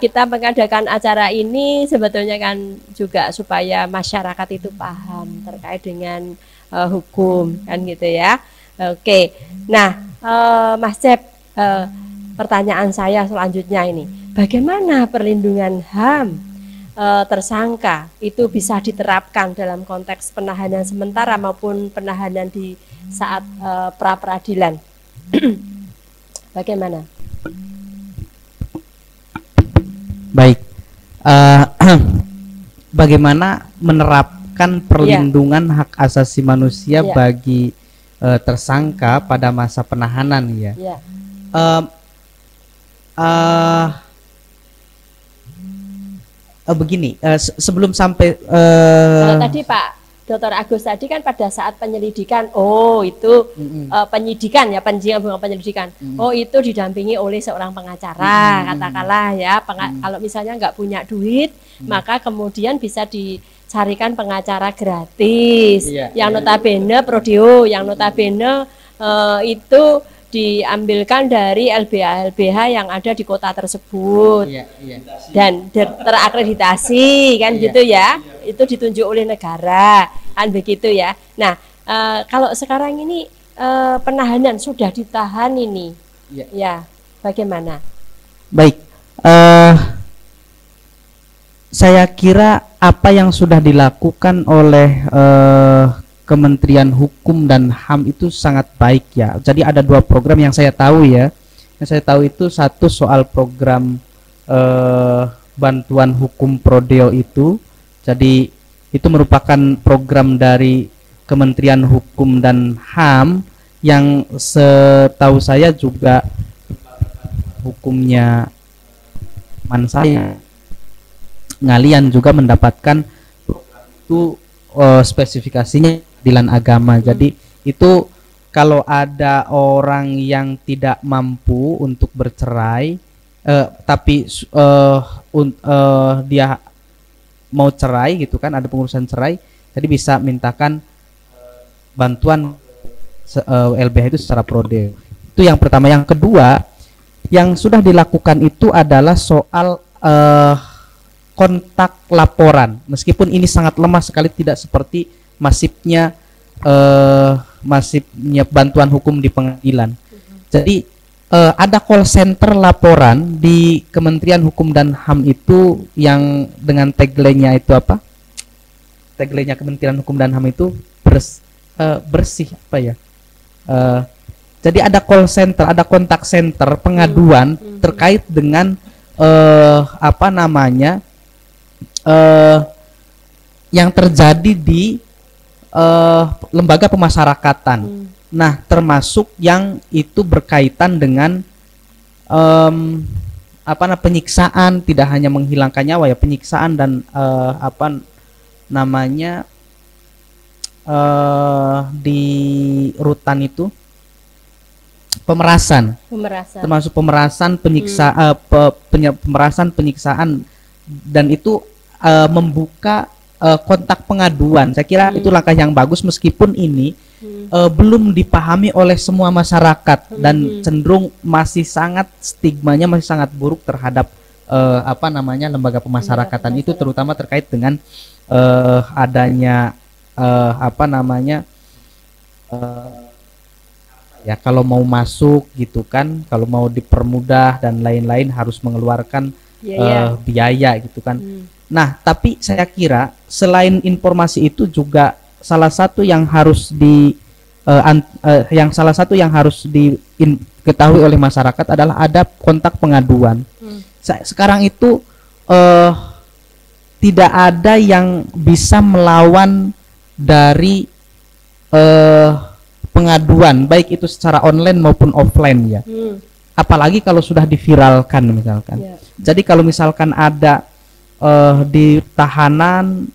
Kita mengadakan acara ini sebetulnya kan juga supaya masyarakat itu paham terkait dengan hukum kan gitu ya. Oke. Nah, Mas Cep, pertanyaan saya selanjutnya ini. Bagaimana perlindungan HAM tersangka itu bisa diterapkan dalam konteks penahanan sementara maupun penahanan di saat pra peradilan? Bagaimana? Baik, bagaimana menerapkan perlindungan hak asasi manusia bagi tersangka pada masa penahanan ya. Begini, sebelum sampai kalau tadi Pak Dr. Agus tadi kan pada saat penyelidikan, itu penyidikan ya, bukan penyelidikan. Itu didampingi oleh seorang pengacara, katakanlah ya. Kalau misalnya nggak punya duit, maka kemudian bisa dicarikan pengacara gratis. Yang notabene prodeo, yang notabene itu diambilkan dari LBH yang ada di kota tersebut dan terakreditasi kan gitu ya, itu ditunjuk oleh negara kan begitu ya. Nah kalau sekarang ini penahanan sudah ditahan ini ya bagaimana? Baik, saya kira apa yang sudah dilakukan oleh Kementerian Hukum dan HAM itu sangat baik ya. Jadi ada 2 program yang saya tahu ya. Yang saya tahu itu satu soal program bantuan hukum prodeo itu. Jadi itu merupakan program dari Kementerian Hukum dan HAM yang setahu saya juga hukumnya teman saya ngalian juga mendapatkan itu spesifikasinya peradilan agama. Jadi itu kalau ada orang yang tidak mampu untuk bercerai tapi dia mau cerai gitu kan, ada pengurusan cerai, jadi bisa mintakan bantuan LBH itu secara prodeo. Itu yang pertama. Yang kedua yang sudah dilakukan itu adalah soal kontak laporan, meskipun ini sangat lemah sekali, tidak seperti masifnya bantuan hukum di pengadilan. Jadi ada call center laporan di Kementerian Hukum dan HAM itu yang dengan tagline-nya itu apa? Tagline-nya Kementerian Hukum dan HAM itu bersih apa ya? Jadi ada call center, ada kontak center pengaduan terkait dengan yang terjadi di lembaga pemasyarakatan. Nah, termasuk yang itu berkaitan dengan penyiksaan, tidak hanya menghilangkan nyawa ya, penyiksaan dan di rutan itu pemerasan. Termasuk pemerasan, pemerasan, penyiksaan, dan itu membuka kontak pengaduan. Saya kira itu langkah yang bagus, meskipun ini belum dipahami oleh semua masyarakat dan cenderung masih sangat, stigmanya masih sangat buruk terhadap lembaga pemasyarakatan itu, terutama terkait dengan adanya kalau mau masuk gitu kan, kalau mau dipermudah dan lain-lain harus mengeluarkan biaya gitu kan. Nah, tapi saya kira selain informasi itu juga salah satu yang harus diketahui oleh masyarakat adalah ada kontak pengaduan. Sekarang itu tidak ada yang bisa melawan dari pengaduan, baik itu secara online maupun offline ya. Apalagi kalau sudah diviralkan misalkan. Jadi kalau misalkan ada di tahanan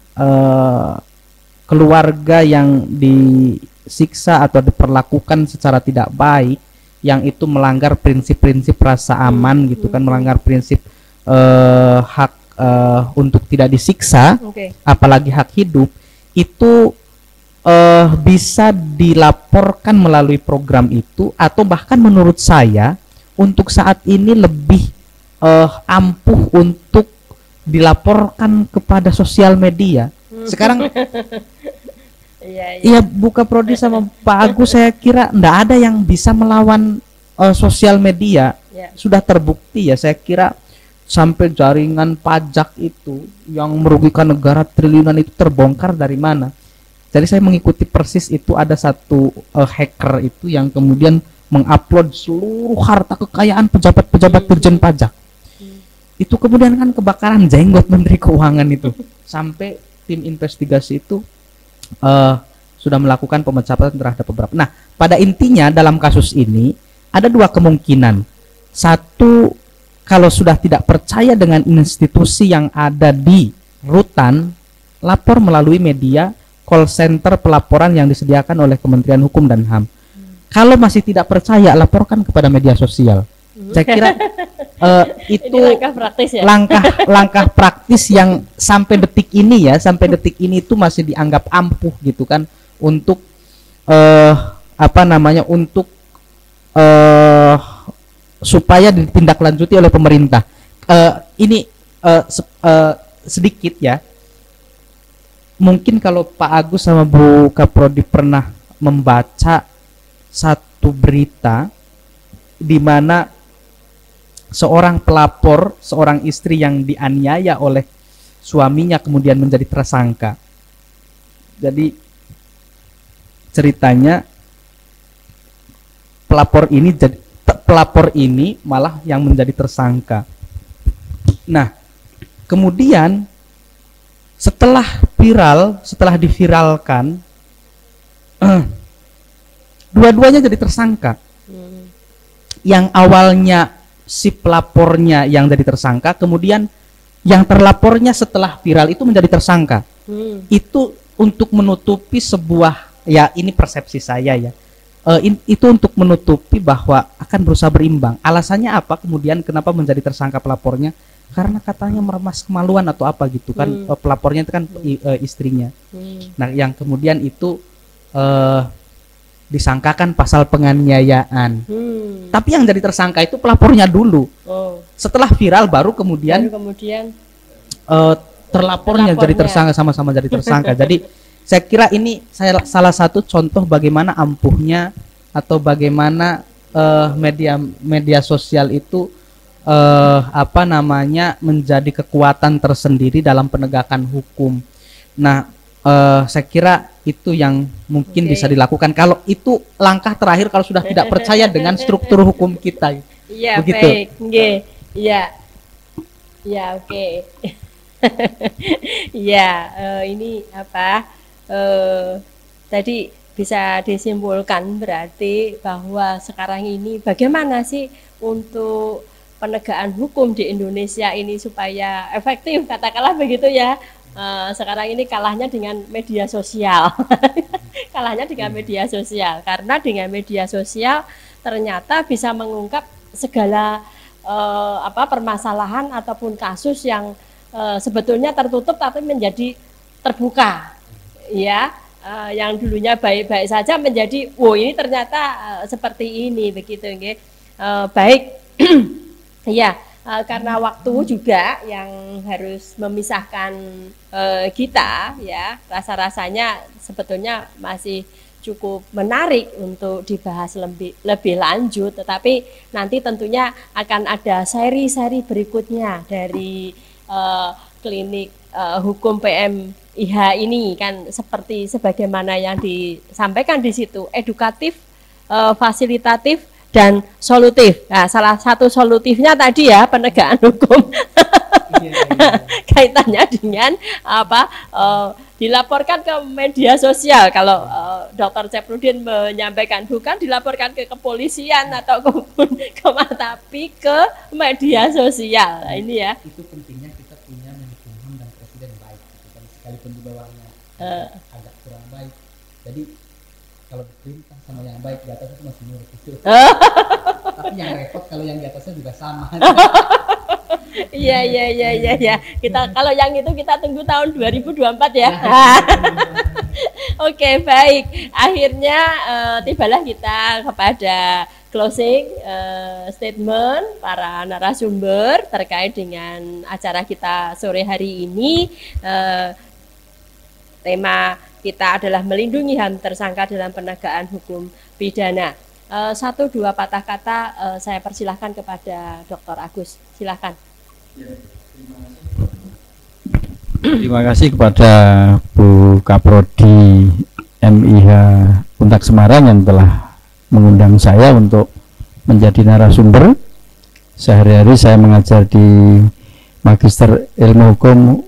keluarga yang disiksa atau diperlakukan secara tidak baik, yang itu melanggar prinsip-prinsip rasa aman gitu kan, melanggar prinsip hak untuk tidak disiksa, apalagi hak hidup, itu bisa dilaporkan melalui program itu, atau bahkan menurut saya untuk saat ini lebih ampuh untuk dilaporkan kepada sosial media. Sekarang iya buka prodi sama Pak Agus, saya kira ndak ada yang bisa melawan sosial media. Sudah terbukti ya, saya kira sampai jaringan pajak itu yang merugikan negara triliunan itu terbongkar dari mana. Jadi saya mengikuti persis itu, ada satu hacker itu yang kemudian mengupload seluruh harta kekayaan pejabat-pejabat Dirjen Pajak. Itu kemudian kan kebakaran jenggot Menteri Keuangan itu, sampai tim investigasi itu sudah melakukan pemecatan terhadap beberapa. Nah, pada intinya dalam kasus ini ada dua kemungkinan. Satu, kalau sudah tidak percaya dengan institusi yang ada di rutan, lapor melalui media call center pelaporan yang disediakan oleh Kementerian Hukum dan HAM. Kalau masih tidak percaya, laporkan kepada media sosial. Saya kira itu langkah praktis ya? langkah praktis yang sampai detik ini itu masih dianggap ampuh gitu kan, untuk untuk supaya ditindaklanjuti oleh pemerintah. Sedikit ya, mungkin kalau Pak Agus sama Bu Kaprodi pernah membaca satu berita di mana seorang pelapor, seorang istri yang dianiaya oleh suaminya kemudian menjadi tersangka. Jadi ceritanya pelapor ini malah yang menjadi tersangka. Nah, kemudian setelah diviralkan, dua-duanya jadi tersangka. Yang awalnya si pelapornya yang jadi tersangka, kemudian yang terlapornya setelah viral itu menjadi tersangka. Itu untuk menutupi sebuah, ya ini persepsi saya ya, itu untuk menutupi bahwa akan berusaha berimbang. Alasannya apa kemudian kenapa menjadi tersangka pelapornya? Karena katanya meremas kemaluan atau apa gitu kan. Pelapornya itu kan istrinya. Nah, yang kemudian itu disangkakan pasal penganiayaan. Tapi yang jadi tersangka itu pelapornya dulu. Setelah viral baru kemudian terlapornya jadi tersangka, sama-sama jadi tersangka. Jadi saya kira ini salah satu contoh bagaimana ampuhnya atau bagaimana media sosial itu menjadi kekuatan tersendiri dalam penegakan hukum. Nah, saya kira itu yang mungkin bisa dilakukan. Kalau itu langkah terakhir kalau sudah tidak percaya dengan struktur hukum kita. Iya, begitu. Baik. Iya. Ya, oke. Ya, ini tadi bisa disimpulkan berarti bahwa sekarang ini bagaimana sih untuk penegakan hukum di Indonesia ini supaya efektif, katakanlah begitu ya. Sekarang ini kalahnya dengan media sosial. Kalahnya dengan media sosial, karena dengan media sosial ternyata bisa mengungkap segala permasalahan ataupun kasus yang sebetulnya tertutup tapi menjadi terbuka, ya. Yang dulunya baik-baik saja menjadi, ini ternyata seperti ini, begitu, nggih. Baik. Ya, karena waktu juga yang harus memisahkan kita, ya, rasa-rasanya sebetulnya masih cukup menarik untuk dibahas lebih lanjut, tetapi nanti tentunya akan ada seri-seri berikutnya dari klinik hukum PMIH ini, kan seperti sebagaimana yang disampaikan di situ, edukatif, fasilitatif, dan solutif. Nah, salah satu solutifnya tadi ya penegakan hukum. Kaitannya dengan dilaporkan ke media sosial. Kalau Dr. Cepnudin menyampaikan bukan dilaporkan ke kepolisian atau tapi ke media sosial. Nah, ini ya. Itu pentingnya kita punya Menkumham dan Presiden baik, sekalipun di bawahnya agak kurang baik. Jadi kalau diperintah sama yang baik di atas itu masih nurut itu. Tapi yang repot kalau yang di atasnya juga sama. Iya. Kita kalau yang itu kita tunggu tahun 2024 ya. Oke, baik. Akhirnya tibalah kita kepada closing statement para narasumber terkait dengan acara kita sore hari ini. Tema kita adalah melindungi HAM tersangka dalam penegakan hukum pidana. 1-2 patah kata saya persilahkan kepada Dr. Agus. Silahkan. Terima kasih kepada Bu Kaprodi MIH Untak Semarang yang telah mengundang saya untuk menjadi narasumber. Sehari-hari saya mengajar di Magister Ilmu Hukum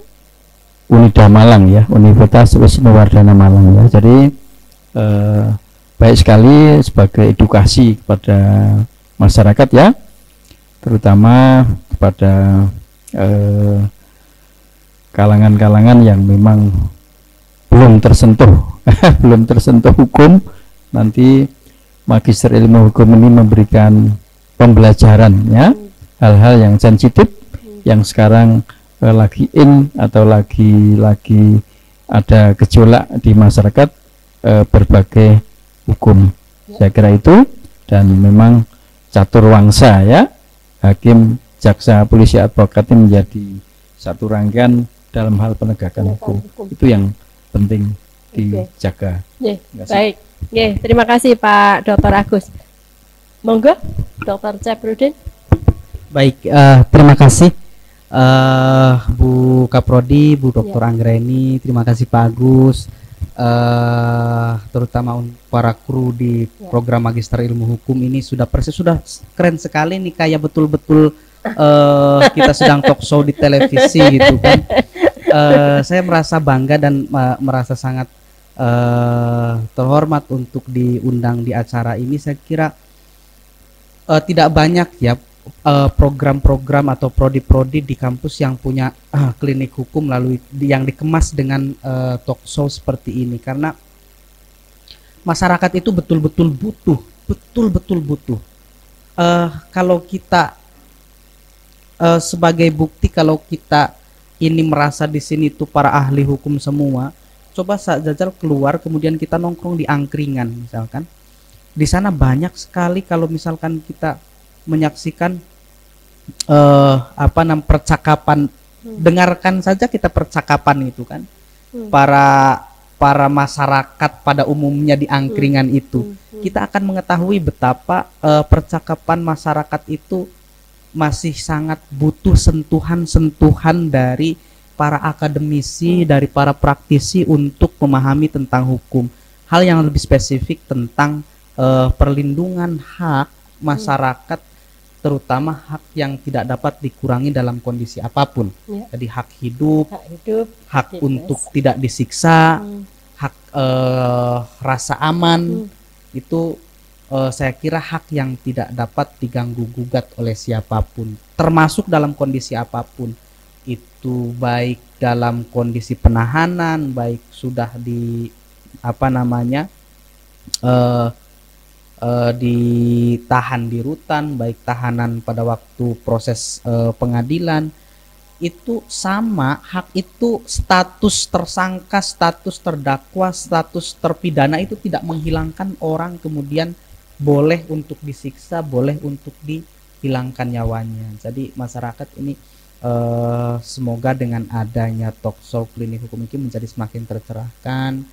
Unida Malang ya, Universitas Wisnuwardana Malang ya. Jadi baik sekali sebagai edukasi kepada masyarakat ya, terutama kepada kalangan-kalangan yang memang belum tersentuh belum tersentuh hukum. Nanti Magister Ilmu Hukum ini memberikan pembelajaran ya, hal-hal yang sensitif yang sekarang lagi in atau lagi ada gejolak di masyarakat, berbagai hukum. Saya kira itu, dan memang catur wangsa ya, hakim, jaksa, polisi, advokat ini menjadi satu rangkaian dalam hal penegakan hukum. Itu yang penting dijaga. Baik, terima kasih Pak Dr. Agus. Monggo Dr. Chaprudin. Baik, terima kasih Bu Kaprodi, Bu Dr. Anggreni, terima kasih Pak Agus, terutama para kru di program Magister Ilmu Hukum ini sudah keren sekali nih, kayak betul-betul kita sedang talk show di televisi gitu kan. Saya merasa bangga dan merasa sangat terhormat untuk diundang di acara ini. Saya kira tidak banyak ya program-program atau prodi-prodi di kampus yang punya klinik hukum lalu yang dikemas dengan talk show seperti ini, karena masyarakat itu betul-betul butuh. Kalau kita sebagai bukti, kalau kita ini merasa di sini tuh para ahli hukum semua, coba jajal keluar, kemudian kita nongkrong di angkringan misalkan, di sana banyak sekali kalau misalkan kita menyaksikan percakapan, dengarkan saja kita percakapan itu kan, para masyarakat pada umumnya di angkringan itu, kita akan mengetahui betapa percakapan masyarakat itu masih sangat butuh sentuhan-sentuhan dari para akademisi, dari para praktisi untuk memahami tentang hukum, hal yang lebih spesifik tentang perlindungan hak masyarakat, terutama hak yang tidak dapat dikurangi dalam kondisi apapun. Jadi hak hidup, hak untuk tidak disiksa, hak rasa aman, itu saya kira hak yang tidak dapat diganggu gugat oleh siapapun, termasuk dalam kondisi apapun. Itu baik dalam kondisi penahanan, baik sudah di ditahan di rutan, baik tahanan pada waktu proses pengadilan, itu sama. Hak itu, status tersangka, status terdakwa, status terpidana itu tidak menghilangkan orang kemudian boleh untuk disiksa, boleh untuk dihilangkan nyawanya. Jadi masyarakat ini semoga dengan adanya talk show klinik hukum ini menjadi semakin tercerahkan.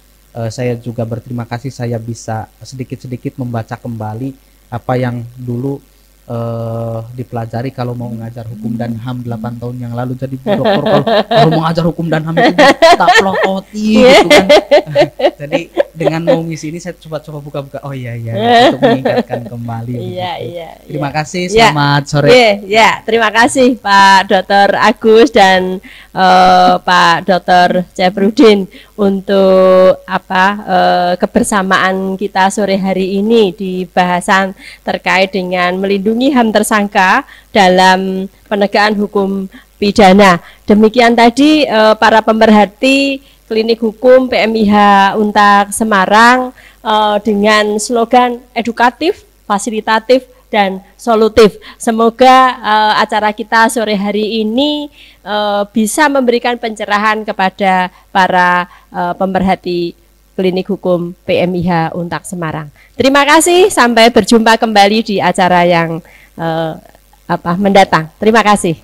Saya juga berterima kasih saya bisa sedikit-sedikit membaca kembali apa yang dulu dipelajari kalau mau mengajar hukum dan HAM 8 tahun yang lalu. Jadi dokter kalau mau mengajar hukum dan HAM itu tak pelototi gitu kan. Jadi dengan mau ngisi ini saya coba buka-buka, oh iya untuk mengingatkan kembali. Terima kasih, selamat sore. Terima kasih Pak Dr. Agus dan Pak Dr. Chaprudin untuk kebersamaan kita sore hari ini di bahasan terkait dengan melindungi HAM tersangka dalam penegakan hukum pidana. Demikian tadi para pemerhati Klinik Hukum PMIH Untak Semarang dengan slogan edukatif, fasilitatif, dan solutif. Semoga acara kita sore hari ini bisa memberikan pencerahan kepada para pemerhati Klinik Hukum PMIH Untak Semarang. Terima kasih, sampai berjumpa kembali di acara yang mendatang. Terima kasih.